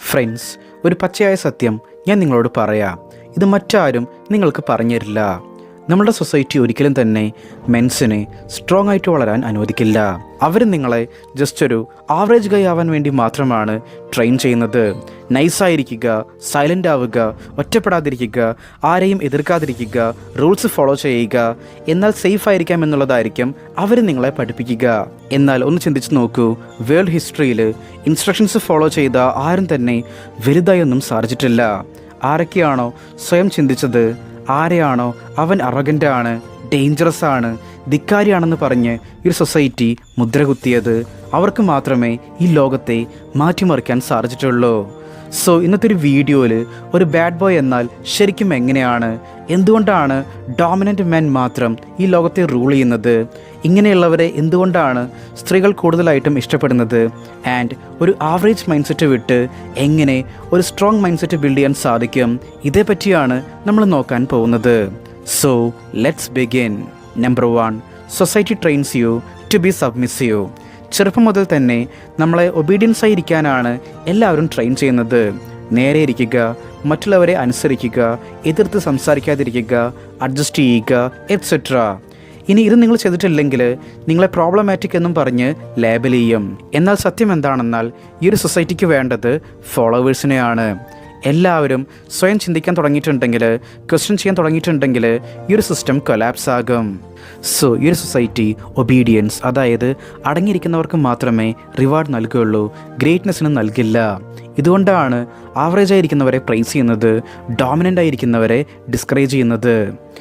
Friends, ഒരു പച്ചയായ സത്യം ഞാൻ നിങ്ങളോട് പറയാം. ഇത് മറ്റാരും നിങ്ങൾക്ക് പറഞ്ഞുതരില്ല. നമ്മളുടെ സൊസൈറ്റി ഒരിക്കലും തന്നെ മെൻസിനെ സ്ട്രോങ് ആയിട്ട് വളരാൻ അനുവദിക്കില്ല. അവർ നിങ്ങളെ ജസ്റ്റ് ഒരു ആവറേജ് ഗൈ ആവാൻ വേണ്ടി മാത്രമാണ് ട്രെയിൻ ചെയ്യുന്നത്. നൈസായിരിക്കുക, സൈലൻ്റ് ആവുക, ഒറ്റപ്പെടാതിരിക്കുക, ആരെയും എതിർക്കാതിരിക്കുക, റൂൾസ് ഫോളോ ചെയ്യുക, എന്നാൽ സേഫ് ആയിരിക്കാം എന്നുള്ളതായിരിക്കും അവർ നിങ്ങളെ പഠിപ്പിക്കുക. എന്നാൽ ഒന്ന് ചിന്തിച്ച് നോക്കൂ, വേൾഡ് ഹിസ്റ്ററിയിൽ ഇൻസ്ട്രക്ഷൻസ് ഫോളോ ചെയ്ത ആരും തന്നെ വലുതായി ഒന്നും സാധിച്ചിട്ടില്ല. ആരൊക്കെയാണോ സ്വയം ചിന്തിച്ചത്, ആരെയാണോ അവൻ അറഗൻ്റാണ്, ഡേഞ്ചറസ് ആണ്, ധിക്കാരിയാണെന്ന് പറഞ്ഞ് ഈ സൊസൈറ്റി മുദ്ര കുത്തിയത്, അവർക്ക് മാത്രമേ ഈ ലോകത്തെ മാറ്റിമറിക്കാൻ സാധിച്ചിട്ടുള്ളൂ. സോ ഇന്നത്തെ ഒരു വീഡിയോയിൽ ഒരു ബാഡ് ബോയ് എന്നാൽ ശരിക്കും എങ്ങനെയാണ്, എന്തുകൊണ്ടാണ് ഡോമിനൻ്റ് മെൻ മാത്രം ഈ ലോകത്തെ റൂൾ ചെയ്യുന്നത്, ഇങ്ങനെയുള്ളവരെ എന്തുകൊണ്ടാണ് സ്ത്രീകൾ കൂടുതലായിട്ടും ഇഷ്ടപ്പെടുന്നത്, ആൻഡ് ഒരു ആവറേജ് മൈൻഡ് സെറ്റ് വിട്ട് എങ്ങനെ ഒരു സ്ട്രോങ് മൈൻഡ് സെറ്റ് ബിൽഡ് ചെയ്യാൻ സാധിക്കും, ഇതേപ്പറ്റിയാണ് നമ്മൾ നോക്കാൻ പോകുന്നത്. So let's begin. Number 1, society trains you to be submissive. ചെറുപ്പം മുതൽ തന്നെ നമ്മളെ ഒബീഡിയൻസ് ആയി ഇരിക്കാനാണ് എല്ലാവരും ട്രെയിൻ ചെയ്യുന്നത്. നേരെ ഇരിക്കുക, മറ്റുള്ളവരെ അനുസരിക്കുക, എതിർത്ത് സംസാരിക്കാതിരിക്കുക, അഡ്ജസ്റ്റ് ചെയ്യുക, എറ്റ്സെട്ര. ഇനി ഇത് നിങ്ങൾ ചെയ്തിട്ടില്ലെങ്കിൽ നിങ്ങളെ പ്രോബ്ലമാറ്റിക് എന്നും പറഞ്ഞ് ലേബൽ ചെയ്യും. എന്നാൽ സത്യം എന്താണെന്നാൽ ഈ ഒരു സൊസൈറ്റിക്ക് വേണ്ടത് ഫോളോവേഴ്സിനെയാണ്. എല്ലാവരും സ്വയം ചിന്തിക്കാൻ തുടങ്ങിയിട്ടുണ്ടെങ്കിൽ, ക്വസ്റ്റ്യൻ ചെയ്യാൻ തുടങ്ങിയിട്ടുണ്ടെങ്കിൽ ഈ ഒരു സിസ്റ്റം കൊലാപ്സ് ആകും. സോ ഈ ഒരു സൊസൈറ്റി ഒബീഡിയൻസ്, അതായത് അടങ്ങിയിരിക്കുന്നവർക്ക് മാത്രമേ റിവാർഡ് നൽകുകയുള്ളൂ, ഗ്രേറ്റ്നെസ്സിന് നൽകില്ല. ഇതുകൊണ്ടാണ് ആവറേജ് ആയിരിക്കുന്നവരെ പ്രൈസ് ചെയ്യുന്നത്, ഡോമിനൻ്റ് ആയിരിക്കുന്നവരെ ഡിസ്കറേജ് ചെയ്യുന്നത്.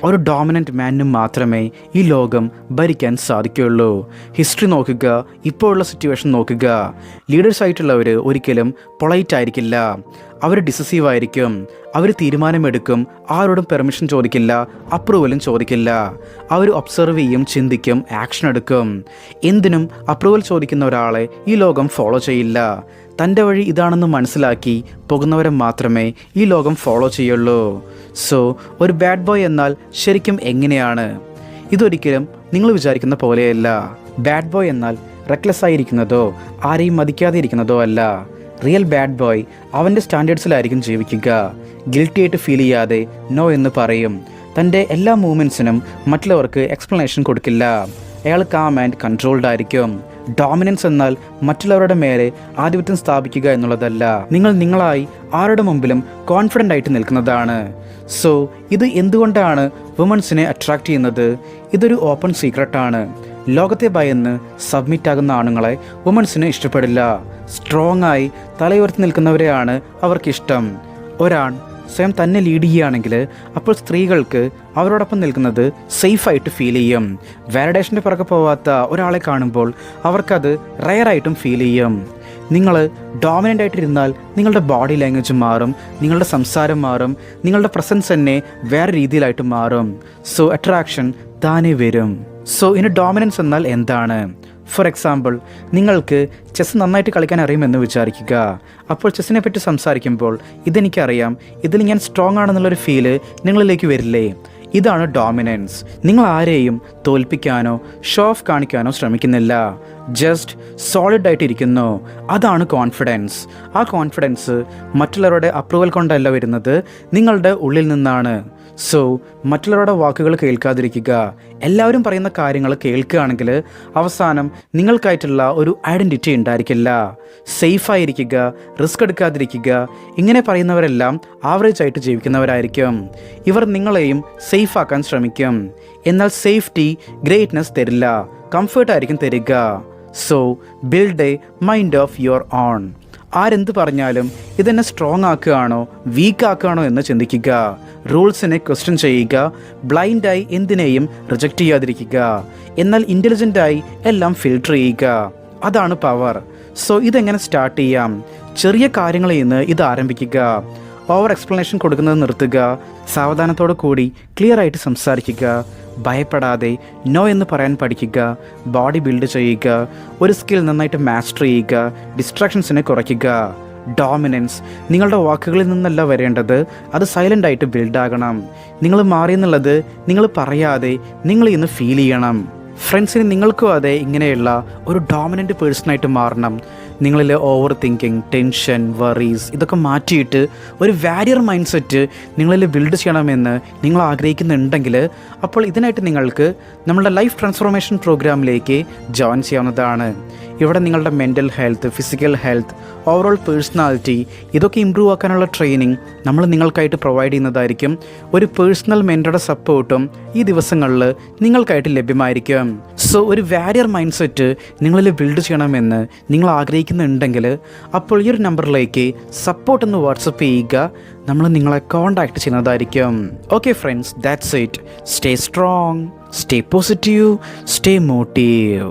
ഒരു ഡോമിനൻ്റ് മാനിന് മാത്രമേ ഈ ലോകം ഭരിക്കാൻ സാധിക്കുകയുള്ളൂ. ഹിസ്റ്ററി നോക്കുക, ഇപ്പോൾ ഉള്ള സിറ്റുവേഷൻ നോക്കുക. ലീഡേഴ്സ് ആയിട്ടുള്ളവർ ഒരിക്കലും പൊളൈറ്റ് ആയിരിക്കില്ല, അവർ ഡിസിസീവ് ആയിരിക്കും, അവർ തീരുമാനമെടുക്കും, ആരോടും പെർമിഷൻ ചോദിക്കില്ല, അപ്രൂവലും ചോദിക്കില്ല. അവർ ഒബ്സർവ് ചെയ്യും, ചിന്തിക്കും, ആക്ഷൻ എടുക്കും. എന്തിനും അപ്രൂവൽ ചോദിക്കുന്ന ഒരാളെ ഈ ലോകം ഫോളോ ചെയ്യില്ല. തൻ്റെ വഴി ഇതാണെന്ന് മനസ്സിലാക്കി പോകുന്നവരെ മാത്രമേ ഈ ലോകം ഫോളോ ചെയ്യുള്ളൂ. സോ ഒരു ബാഡ് ബോയ് എന്നാൽ ശരിക്കും എങ്ങനെയാണ്? ഇതൊരിക്കലും നിങ്ങൾ വിചാരിക്കുന്ന പോലെയല്ല. ബാഡ് ബോയ് എന്നാൽ റെക്ലെസ് ആയിരിക്കുന്നതോ ആരെയും മതിക്കാതെ ഇരിക്കുന്നതോ അല്ല. റിയൽ ബാഡ് ബോയ് അവൻ്റെ സ്റ്റാൻഡേർഡ്സിലായിരിക്കും ജീവിക്കുക. ഗിൽറ്റി ആയിട്ട് ഫീൽ ചെയ്യാതെ നോ എന്ന് പറയും. തൻ്റെ എല്ലാ മൂവ്മെൻറ്റ്സിനും മറ്റുള്ളവർക്ക് എക്സ്പ്ലനേഷൻ കൊടുക്കില്ല. അയാൾ കാം ആൻഡ് കൺട്രോൾഡ് ആയിരിക്കും. ഡോമിനൻസ് എന്നാൽ മറ്റുള്ളവരുടെ മേലെ ആധിപത്യം സ്ഥാപിക്കുക എന്നുള്ളതല്ല. നിങ്ങൾ നിങ്ങളായി ആരുടെ മുമ്പിലും കോൺഫിഡൻ്റ് ആയിട്ട് നിൽക്കുന്നതാണ്. സോ ഇത് എന്തുകൊണ്ടാണ് വുമൻസിനെ അട്രാക്റ്റ് ചെയ്യുന്നത്? ഇതൊരു ഓപ്പൺ സീക്രട്ടാണ്. ലോകത്തെ ഭയന്ന് സബ്മിറ്റ് ആകുന്ന ആണുങ്ങളെ വുമൻസിന് ഇഷ്ടപ്പെടില്ല. സ്ട്രോങ് ആയി തലയുയർത്തി നിൽക്കുന്നവരെയാണ് അവർക്കിഷ്ടം. ഒരാൺ സ്വയം തന്നെ ലീഡ് ചെയ്യുകയാണെങ്കിൽ അപ്പോൾ സ്ത്രീകൾക്ക് അവരോടൊപ്പം നിൽക്കുന്നത് സേഫായിട്ട് ഫീൽ ചെയ്യും. വാലിഡേഷൻ്റെ പിറകെ പോവാത്ത ഒരാളെ കാണുമ്പോൾ അവർക്കത് റെയറായിട്ടും ഫീൽ ചെയ്യും. നിങ്ങൾ ഡോമിനൻ്റ് ആയിട്ടിരുന്നാൽ നിങ്ങളുടെ ബോഡി ലാംഗ്വേജ് മാറും, നിങ്ങളുടെ സംസാരം മാറും, നിങ്ങളുടെ പ്രസൻസ് തന്നെ വേറെ രീതിയിലായിട്ട് മാറും. സോ അട്രാക്ഷൻ താനേ വരും. സോ ഇനി ഡോമിനൻസ് എന്നാൽ എന്താണ്? ഫോർ എക്സാമ്പിൾ, നിങ്ങൾക്ക് ചെസ് നന്നായിട്ട് കളിക്കാൻ അറിയുമെന്ന് വിചാരിക്കുക. അപ്പോൾ ചെസ്സിനെ പറ്റി സംസാരിക്കുമ്പോൾ ഇതെനിക്കറിയാം, ഇതിൽ ഞാൻ സ്ട്രോങ് ആണെന്നുള്ളൊരു ഫീല് നിങ്ങളിലേക്ക് വരില്ലേ? ഇതാണ് ഡോമിനൻസ്. നിങ്ങൾ ആരെയും തോൽപ്പിക്കാനോ ഷോ ഓഫ് കാണിക്കാനോ ശ്രമിക്കുന്നില്ല, ജസ്റ്റ് സോളിഡ് ആയിട്ടിരിക്കുന്നു. അതാണ് കോൺഫിഡൻസ്. ആ കോൺഫിഡൻസ് മറ്റുള്ളവരുടെ അപ്രൂവൽ കൊണ്ടല്ല വരുന്നത്, നിങ്ങളുടെ ഉള്ളിൽ നിന്നാണ്. സോ മറ്റുള്ളവരുടെ വാക്കുകൾ കേൾക്കാതിരിക്കുക. എല്ലാവരും പറയുന്ന കാര്യങ്ങൾ കേൾക്കുകയാണെങ്കിൽ അവസാനം നിങ്ങൾക്കായിട്ടുള്ള ഒരു ഐഡൻറ്റിറ്റി ഉണ്ടായിരിക്കില്ല. സേഫായിരിക്കുക, റിസ്ക് എടുക്കാതിരിക്കുക. ഇങ്ങനെ പറയുന്നവരെല്ലാം ആവറേജ് ആയിട്ട് ജീവിക്കുന്നവരായിരിക്കും. ഇവർ നിങ്ങളെയും സേഫ് ആക്കാൻ ശ്രമിക്കും. എന്നാൽ സേഫ്റ്റി ഗ്രേറ്റ്നെസ് തരില്ല, കംഫേർട്ടായിരിക്കും തരിക. So build A mind of your own. ആരെന്ത് പറഞ്ഞാലും ഇതെന്നെ സ്ട്രോങ് ആക്കുകയാണോ വീക്ക് ആക്കുകയാണോ എന്ന് ചിന്തിക്കുക. റൂൾസിനെ ക്വസ്റ്റ്യൻ ചെയ്യുക. ബ്ലൈൻഡായി എന്തിനേയും റിജക്റ്റ് ചെയ്യാതിരിക്കുക. എന്നാൽ ഇൻ്റലിജൻ്റായി എല്ലാം ഫിൽട്ടർ ചെയ്യുക. അതാണ് പവർ. സോ ഇതെങ്ങനെ സ്റ്റാർട്ട് ചെയ്യാം? ചെറിയ കാര്യങ്ങളിൽ നിന്ന് ഇത് ആരംഭിക്കുക. ഓവർ എക്സ്പ്ലനേഷൻ കൊടുക്കുന്നത് നിർത്തുക. സാവധാനത്തോടു കൂടി ക്ലിയർ ആയിട്ട് സംസാരിക്കുക. ഭയപ്പെടാതെ നോ എന്ന് പറയാൻ പഠിക്കുക. ബോഡി ബിൽഡ് ചെയ്യുക. ഒരു സ്കിൽ നന്നായിട്ട് മാസ്റ്റർ ചെയ്യുക. ഡിസ്ട്രാക്ഷൻസിനെ കുറയ്ക്കുക. ഡോമിനൻസ് നിങ്ങളുടെ വാക്കുകളിൽ നിന്നല്ല വരേണ്ടത്, അത് സൈലൻ്റായിട്ട് ബിൽഡാകണം. നിങ്ങൾ മാറിയെന്നുള്ളത് നിങ്ങൾ പറയാതെ നിങ്ങൾ ഇന്ന് ഫീൽ ചെയ്യണം. ഫ്രണ്ട്സിന് നിങ്ങൾക്കും അതെ ഇങ്ങനെയുള്ള ഒരു ഡോമിനൻ്റ് പേഴ്സണായിട്ട് മാറണം. നിങ്ങളിൽ ഓവർ തിങ്കിങ്, ടെൻഷൻ, വറീസ് ഇതൊക്കെ മാറ്റിയിട്ട് ഒരു വാരിയർ മൈൻഡ് സെറ്റ് നിങ്ങളിൽ ബിൽഡ് ചെയ്യണമെന്ന് നിങ്ങൾ ആഗ്രഹിക്കുന്നുണ്ടെങ്കിൽ അപ്പോൾ ഇതിനായിട്ട് നിങ്ങൾക്ക് നമ്മളുടെ ലൈഫ് ട്രാൻസ്ഫോർമേഷൻ പ്രോഗ്രാമിലേക്ക് ജോയിൻ ചെയ്യാവുന്നതാണ്. ഇവിടെ നിങ്ങളുടെ mental health, physical health, overall personality ഇതൊക്കെ ഇമ്പ്രൂവ് ആക്കാനുള്ള ട്രെയിനിങ് നമ്മൾ നിങ്ങൾക്കായിട്ട് പ്രൊവൈഡ് ചെയ്യുന്നതായിരിക്കും. ഒരു പേഴ്സണൽ മെൻറ്ററുടെ സപ്പോർട്ടും ഈ ദിവസങ്ങളിൽ നിങ്ങൾക്കായിട്ട് ലഭ്യമായിരിക്കും. സോ ഒരു വാരിയർ മൈൻഡ് സെറ്റ് നിങ്ങളിൽ ബിൽഡ് ചെയ്യണമെന്ന് നിങ്ങൾ ആഗ്രഹിക്കുന്നുണ്ടെങ്കിൽ അപ്പോൾ ഈ ഒരു നമ്പറിലേക്ക് സപ്പോർട്ട് എന്ന് വാട്സപ്പ് ചെയ്യുക. നമ്മൾ നിങ്ങളെ കോൺടാക്റ്റ് ചെയ്യുന്നതായിരിക്കും. Okay friends, that's it. Stay strong, stay positive, stay motive.